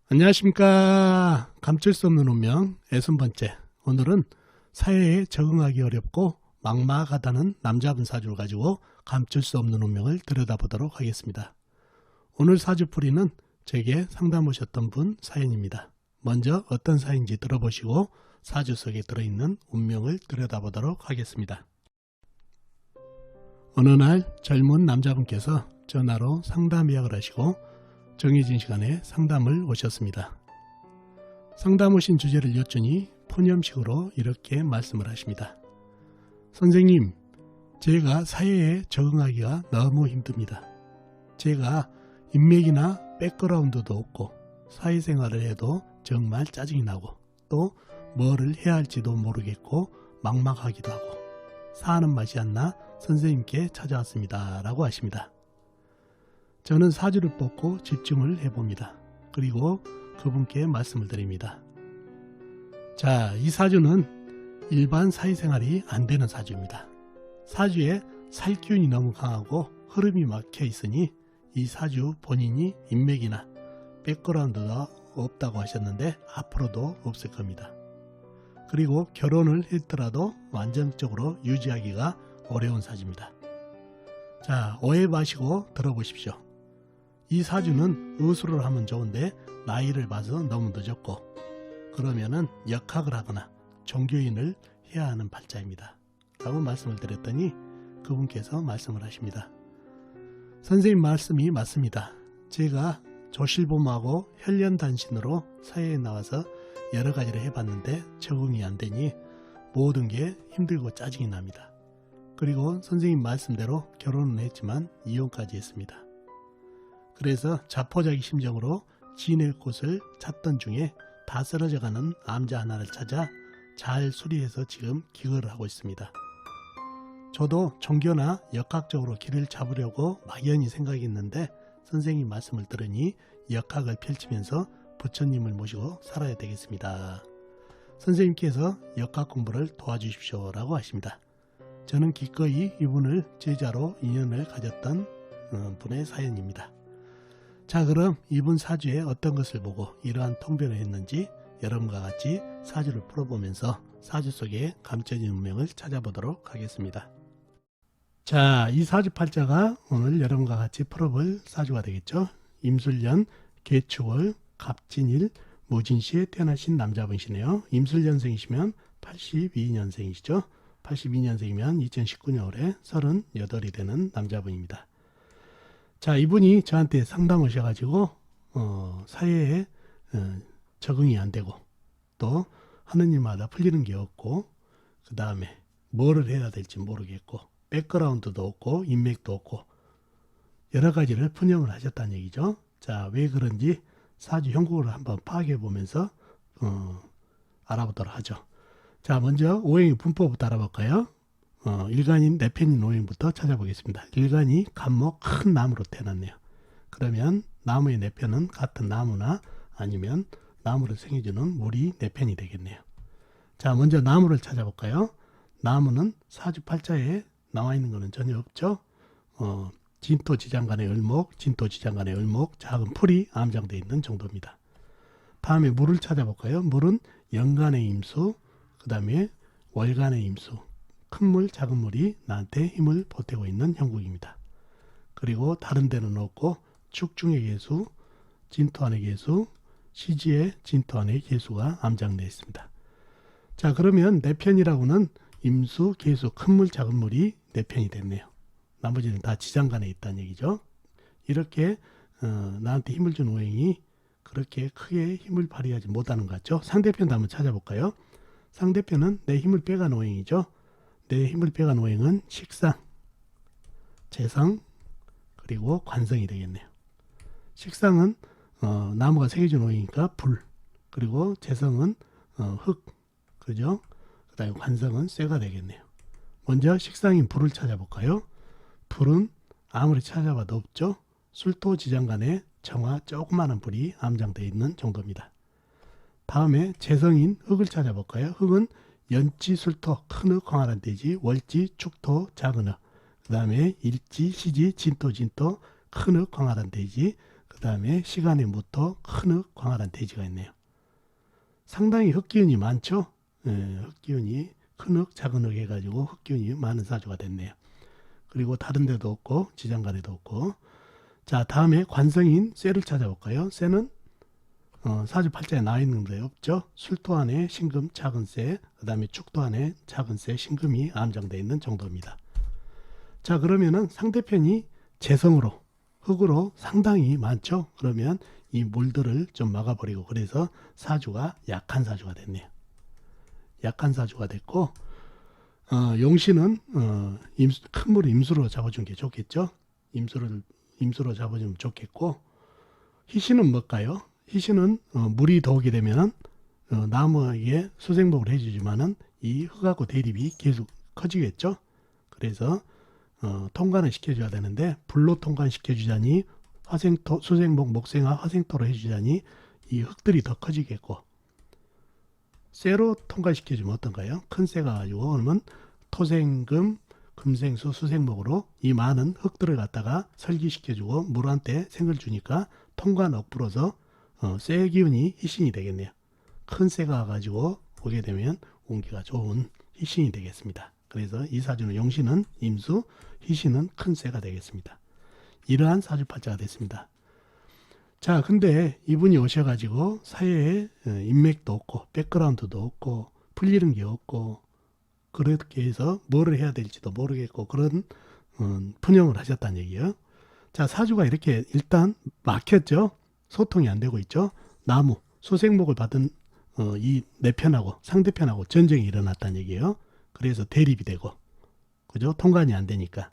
안녕하십니까. 감출 수 없는 운명 60번째. 오늘은 사회에 적응하기 어렵고 막막하다는 남자분 사주를 가지고 감출 수 없는 운명을 들여다보도록 하겠습니다. 오늘 사주풀이는 제게 상담 오셨던 분 사연입니다. 먼저 어떤 사연인지 들어보시고 사주 속에 들어있는 운명을 들여다보도록 하겠습니다. 어느 날 젊은 남자분께서 전화로 상담 예약을 하시고 정해진 시간에 상담을 오셨습니다. 상담 오신 주제를 여쭈니 폰염식으로 이렇게 말씀을 하십니다. 선생님, 제가 사회에 적응하기가 너무 힘듭니다. 제가 인맥이나 백그라운드도 없고 사회생활을 해도 정말 짜증이 나고 또 뭐를 해야 할지도 모르겠고 막막하기도 하고 사는 맛이 안 나 선생님께 찾아왔습니다. 라고 하십니다. 저는 사주를 뽑고 집중을 해봅니다. 그리고 그분께 말씀을 드립니다. 자, 이 사주는 일반 사회생활이 안 되는 사주입니다. 사주에 살기운이 너무 강하고 흐름이 막혀 있으니 이 사주 본인이 인맥이나 백그라운드가 없다고 하셨는데 앞으로도 없을 겁니다. 그리고 결혼을 했더라도 완전적으로 유지하기가 어려운 사주입니다. 자, 오해 마시고 들어보십시오. 이 사주는 의술을 하면 좋은데 나이를 봐서 너무 늦었고 그러면은 역학을 하거나 종교인을 해야 하는 팔자입니다. 라고 말씀을 드렸더니 그분께서 말씀을 하십니다. 선생님 말씀이 맞습니다. 제가 조실봄하고 혈련단신으로 사회에 나와서 여러 가지를 해봤는데 적응이 안 되니 모든 게 힘들고 짜증이 납니다. 그리고 선생님 말씀대로 결혼은 했지만 이혼까지 했습니다. 그래서 자포자기 심정으로 지낼 곳을 찾던 중에 다 쓰러져가는 암자 하나를 찾아 잘 수리해서 지금 기거를 하고 있습니다. 저도 종교나 역학적으로 길을 잡으려고 막연히 생각이 있는데 선생님 말씀을 들으니 역학을 펼치면서 부처님을 모시고 살아야 되겠습니다. 선생님께서 역학 공부를 도와주십시오 라고 하십니다. 저는 기꺼이 이분을 제자로 인연을 가졌던 분의 사연입니다. 자, 그럼 이분 사주에 어떤 것을 보고 이러한 통변을 했는지 여러분과 같이 사주를 풀어보면서 사주 속에 감춰진 운명을 찾아보도록 하겠습니다. 자, 이 사주 팔자가 오늘 여러분과 같이 풀어볼 사주가 되겠죠. 임술년, 계축월, 갑진일, 무진시에 태어나신 남자분이시네요. 임술년생이시면 82년생이시죠. 82년생이면 2019년에 38이 되는 남자분입니다. 자, 이분이 저한테 상담 오셔가지고 사회에 적응이 안 되고 또 하는 일마다 풀리는 게 없고 그 다음에 뭐를 해야 될지 모르겠고 백그라운드도 없고 인맥도 없고 여러 가지를 푸념을 하셨다는 얘기죠. 자, 왜 그런지 사주 형국을 한번 파악해 보면서 알아보도록 하죠. 자, 먼저 오행의 분포부터 알아볼까요? 일간인 내편인 오행부터 찾아보겠습니다. 일간이 간목 큰 나무로 태어났네요. 그러면 나무의 내편은 같은 나무나 아니면 나무를 생겨주는 물이 내편이 되겠네요. 자, 먼저 나무를 찾아볼까요? 나무는 사주 팔자에 나와 있는 것은 전혀 없죠. 진토지장간의 을목, 진토지장간의 을목, 작은 풀이 암장되어 있는 정도입니다. 다음에 물을 찾아볼까요? 물은 연간의 임수, 그 다음에 월간의 임수, 큰 물, 작은 물이 나한테 힘을 보태고 있는 형국입니다. 그리고 다른 데는 없고 축중의 계수, 진토 안의 계수, 시지의 진토 안의 계수가 암장되어 있습니다. 자, 그러면 내편이라고는 임수, 계수, 큰 물, 작은 물이 내편이 됐네요. 나머지는 다 지장간에 있다는 얘기죠. 이렇게 나한테 힘을 준 오행이 그렇게 크게 힘을 발휘하지 못하는 것 같죠. 상대편도 한번 찾아볼까요? 상대편은 내 힘을 빼간 오행이죠. 내 힘을 빼간 오행은 식상, 재성, 그리고 관성이 되겠네요. 식상은 나무가 새겨진 오행이니까 불, 그리고 재성은 흙, 그죠? 그 다음에 관성은 쇠가 되겠네요. 먼저 식상인 불을 찾아볼까요? 불은 아무리 찾아봐도 없죠. 술토지장간에 정화 조그마한 불이 암장되어 있는 정도입니다. 다음에 재성인 흙을 찾아볼까요? 흙은 연지, 술토, 큰 흙, 광활한 대지, 월지, 축토, 작은 흙, 그 다음에 일지, 시지, 진토, 큰 흙, 광활한 대지, 그 그 다음에 시간의 무토, 큰흙, 광활한 대지가 있네요. 상당히 흙기운이 많죠. 흙기운이 큰흙, 작은흙 해가지고 흙기운이 많은 사주가 됐네요. 그리고 다른 데도 없고 지장간에도 없고. 자, 다음에 관성인 쇠를 찾아볼까요? 쇠는 사주팔자에 나와 있는데 없죠. 술토 안에 신금 작은 쇠, 그 다음에 축토 안에 작은 쇠, 신금이 암장되어 있는 정도입니다. 자, 그러면은 상대편이 재성으로 흙으로 상당히 많죠. 그러면 이 물들을 좀 막아버리고, 그래서 사주가 약한 사주가 됐네요. 약한 사주가 됐고, 용신은 큰 물 임수로 잡아준 게 좋겠죠. 임수로 잡아주면 좋겠고, 희신은 뭘까요? 희신은 물이 더오게 되면 나무에게 수생복을 해주지만은 이 흙하고 대립이 계속 커지겠죠. 그래서 통관을 시켜줘야 되는데, 불로 통관시켜주자니 화생토, 수생목, 목생화, 화생토로 해주자니 이 흙들이 더 커지겠고, 쇠로 통관시켜주면 어떤가요? 큰 쇠가 가지고 그러면 토생금, 금생수, 수생목으로 이 많은 흙들을 갖다가 설기시켜주고 물한테 생을 주니까 통관 억불어서 쇠 기운이 희신이 되겠네요. 큰 쇠가 가지고 오게 되면 운기가 좋은 희신이 되겠습니다. 그래서 이 사주는 용신은 임수, 희신은 큰 쇠가 되겠습니다. 이러한 사주팔자가 됐습니다. 자, 근데 이분이 오셔가지고 사회에 인맥도 없고 백그라운드도 없고 풀리는 게 없고, 그렇게 해서 뭐를 해야 될지도 모르겠고 그런 푸념을 하셨다는 얘기예요. 자, 사주가 이렇게 일단 막혔죠. 소통이 안 되고 있죠. 나무, 수생목을 받은 이 내 편하고 상대편하고 전쟁이 일어났다는 얘기예요. 그래서 대립이 되고, 그죠? 통관이 안 되니까.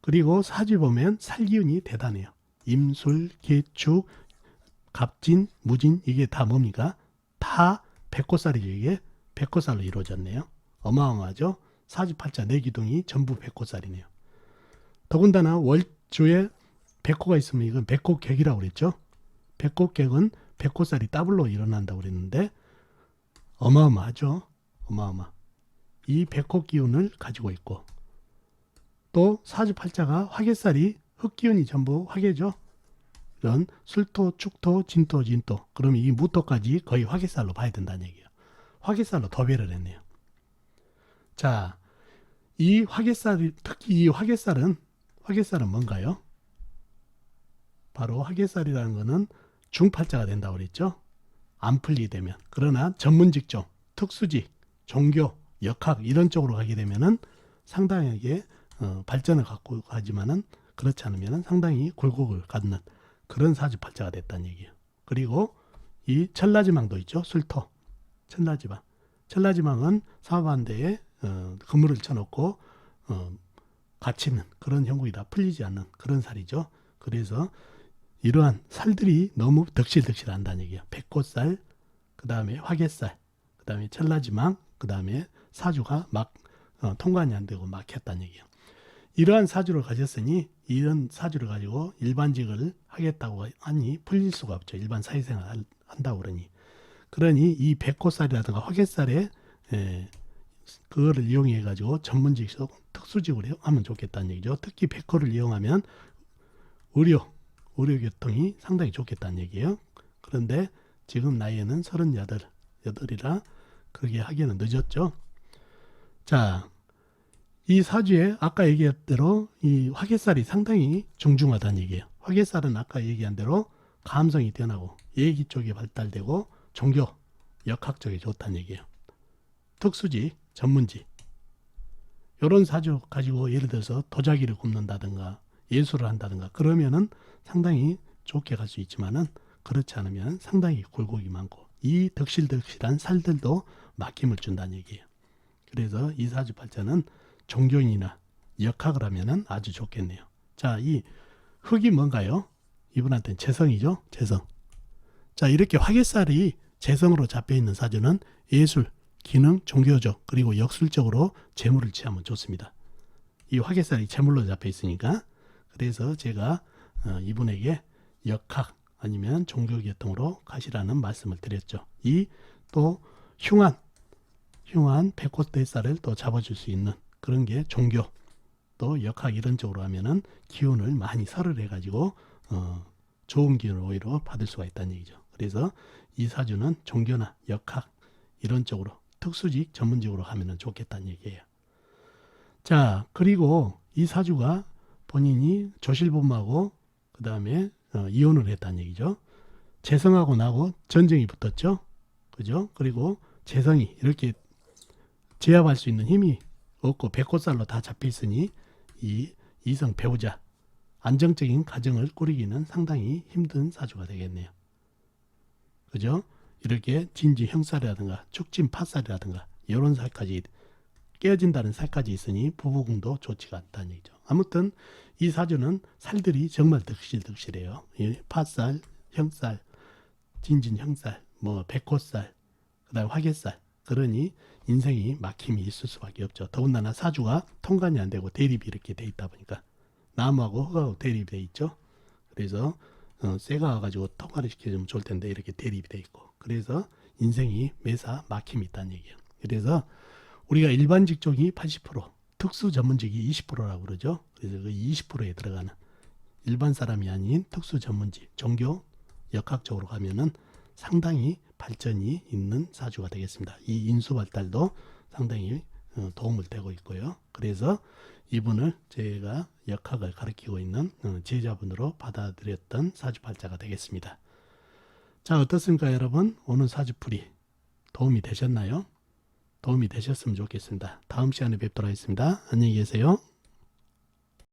그리고 사주 보면 살기운이 대단해요. 임술, 계축, 갑진, 무진, 이게 다 뭡니까? 다 백호살이죠. 이게 백호살로 이루어졌네요. 어마어마하죠. 사주팔자 내기둥이 전부 백호살이네요. 더군다나 월주에 백호가 있으면 이건 백호객이라고 그랬죠. 백호객은 백호살이 더블로 일어난다고 그랬는데 어마어마하죠. 어마어마. 이 백호 기운을 가지고 있고, 또 사주팔자가 화개살이 흙기운이 전부 화개죠. 이런 술토, 축토, 진토, 진토. 그러면 이 무토까지 거의 화개살로 봐야 된다는 얘기예요. 화개살로 도배를 했네요. 자, 이 화개살이, 특히 이 화개살은 뭔가요? 바로 화개살이라는 것은 중팔자가 된다고 그랬죠. 안 풀리게 되면. 그러나 전문 직종, 특수직, 종교, 역학 이런 쪽으로 가게 되면은 상당하게 발전을 갖고 가지만은, 그렇지 않으면 상당히 굴곡을 갖는 그런 사주팔자가 됐다는 얘기예요. 그리고 이 천라지망도 있죠. 술토, 천라지망. 천라지망은 사반대에 그물을 쳐놓고 갇히는 그런 형국이다. 풀리지 않는 그런 살이죠. 그래서 이러한 살들이 너무 덕실덕실한다는 얘기예요. 백호살, 그 다음에 화개살, 그 다음에 천라지망, 그 다음에 사주가 막 통관이 안 되고 막혔다는 얘기예요. 이러한 사주를 가졌으니 이런 사주를 가지고 일반직을 하겠다고 하니 풀릴 수가 없죠. 일반 사회생활 한다고 그러니 이 백호살이라든가 화개살에 그거를 이용해 가지고 전문직으로 특수직으로 하면 좋겠다는 얘기죠. 특히 백호를 이용하면 의료교통이 상당히 좋겠다는 얘기예요. 그런데 지금 나이에는 38이라 그게 하기에는 늦었죠. 자, 이 사주에 아까 얘기한 대로 이 화개살이 상당히 중중하다는 얘기예요. 화개살은 아까 얘기한 대로 감성이 뛰어나고 예기 쪽에 발달되고 종교, 역학 쪽에 좋다는 얘기예요. 특수지, 전문지. 이런 사주 가지고 예를 들어서 도자기를 굽는다든가 예술을 한다든가 그러면은 상당히 좋게 갈 수 있지만은, 그렇지 않으면 상당히 굴곡이 많고 이 덕실덕실한 살들도 막힘을 준다는 얘기예요. 그래서 이 사주팔자는 종교인이나 역학을 하면은 아주 좋겠네요. 자, 이 흙이 뭔가요? 이분한테는 재성이죠. 재성. 자, 이렇게 화개살이 재성으로 잡혀있는 사주는 예술, 기능, 종교적, 그리고 역술적으로 재물을 취하면 좋습니다. 이 화개살이 재물로 잡혀있으니까. 그래서 제가 이분에게 역학 아니면 종교계통으로 가시라는 말씀을 드렸죠. 이 또 흉한 백호대살을 또 잡아줄 수 있는 그런 게 종교, 또 역학 이런 쪽으로 하면은 기운을 많이 설을 해가지고 좋은 기운을 오히려 받을 수가 있다는 얘기죠. 그래서 이 사주는 종교나 역학 이런 쪽으로 특수직 전문직으로 하면 좋겠다는 얘기예요. 자, 그리고 이 사주가 본인이 조실부모하고 그 다음에 이혼을 했다는 얘기죠. 재성하고 나하고 전쟁이 붙었죠. 그죠? 그리고 재성이 이렇게 제압할 수 있는 힘이 없고 백호살로 다 잡혀 있으니 이 이성 배우자 안정적인 가정을 꾸리기는 상당히 힘든 사주가 되겠네요. 그죠? 이렇게 진지 형살이라든가 축진 파살이라든가 이런 살까지 깨어진다는 살까지 있으니 부부궁도 좋지가 않다는 얘기죠. 아무튼 이 사주는 살들이 정말 득실득실해요. 파살, 형살, 진진 형살, 뭐 백호살, 그다음 화개살. 그러니 인생이 막힘이 있을 수밖에 없죠. 더군다나 사주가 통관이 안 되고 대립이 이렇게 돼 있다 보니까 나무하고 흙하고 대립이 돼 있죠. 그래서 쇠가 와가지고 통과를 시켜주면 좋을 텐데 이렇게 대립이 돼 있고 그래서 인생이 매사 막힘이 있다는 얘기예요. 그래서 우리가 일반 직종이 80%, 특수 전문직이 20%라고 그러죠. 그래서 그 20%에 들어가는 일반 사람이 아닌 특수 전문직, 종교, 역학적으로 가면은 상당히 발전이 있는 사주가 되겠습니다. 이 인수 발달도 상당히 도움을 되고 있고요. 그래서 이분을 제가 역학을 가르치고 있는 제자분으로 받아들였던 사주팔자가 되겠습니다. 자, 어떻습니까, 여러분? 오늘 사주풀이 도움이 되셨나요? 도움이 되셨으면 좋겠습니다. 다음 시간에 뵙도록 하겠습니다. 안녕히 계세요.